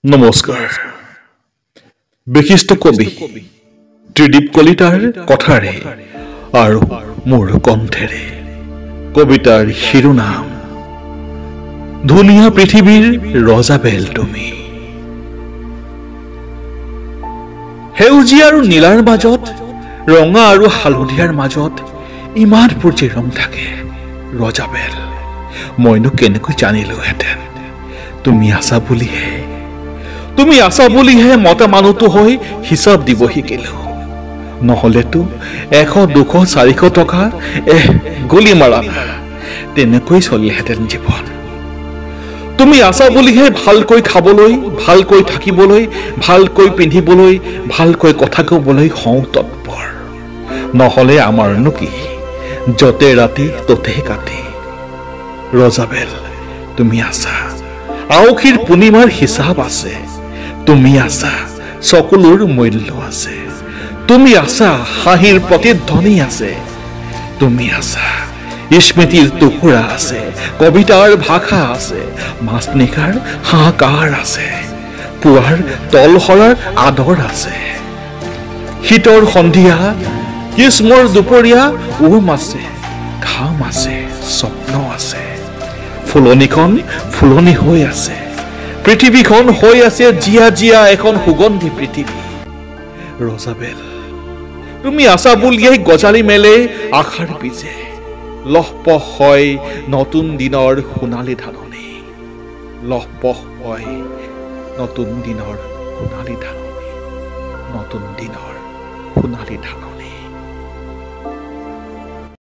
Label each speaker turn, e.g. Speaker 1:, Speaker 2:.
Speaker 1: নমস্কাৰ বিশিষ্ট কবি ত্ৰিদীপ কলিতাৰ কথাৰে আৰু মোৰ কণ্ঠেৰে কবিতাৰ শিৰোনাম ধুনীয়া পৃথিৱীৰ ৰজাবেল তুমি সেউজীয়া আৰু নীলাৰ মাজত ৰঙা আৰু হালধীয়াৰ মাজত ইমানবোৰ যে ৰং থাকে ৰজাবেল মইনো কেনেকৈ জানিলোহেঁতেন তুমি আছা বুলিহে মতা মানুহটো হৈ হিচাপ দিব শিকিলো নহলেতো 100 200 400 টকা গলি মাৰা তেনেকৈ চলিলেহেঁতেন জীৱন তুমি আছা বুলিহে ভালকৈ খাবলৈ ভালকৈ থাকিবলৈ ভালকৈ পিন্ধিবলৈ ভালকৈ কথা ক'বলৈ হওঁ তৎপৰ নহলে আমাৰনো কি যতে ৰাতি ততে কাটি ৰজাবেল তুমি আছা আউখীৰ পূৰ্ণিমাৰ হিচাপ আছে তুমি আছা সকলোৰ মূল্য আছে তুমি আছা হাঁহিৰ প্ৰতিধ্বনি আছে তুমি আছা স্মৃতিৰ টুকুৰা আছে কবিতাৰ ভাষা আছে মাছনিকাৰ হাহাকাৰ আছে পুৱাৰ তলসৰাৰ আদৰ আছে শীতৰ সন্ধিয়া গ্ৰীষ্মৰ দুপৰীয়া উম আছে ঘাম আছে স্বপ্ন আছে ফুলনিখন ফুলনি হৈ আছে পৃথিৱীখন হৈ আছে জিয়া জিয়া এখন সুগন্ধি পৃথিৱী ৰজাবেল তুমি আছা বুলিয়েই গজালি মেলে আশাৰ বীজে লহপহ হয় নতুন দিনৰ সোণালী ধাননি লহপহ হয় নতুন দিনৰ সোণালী ধাননি নতুন দিনৰ সোণালী ধাননি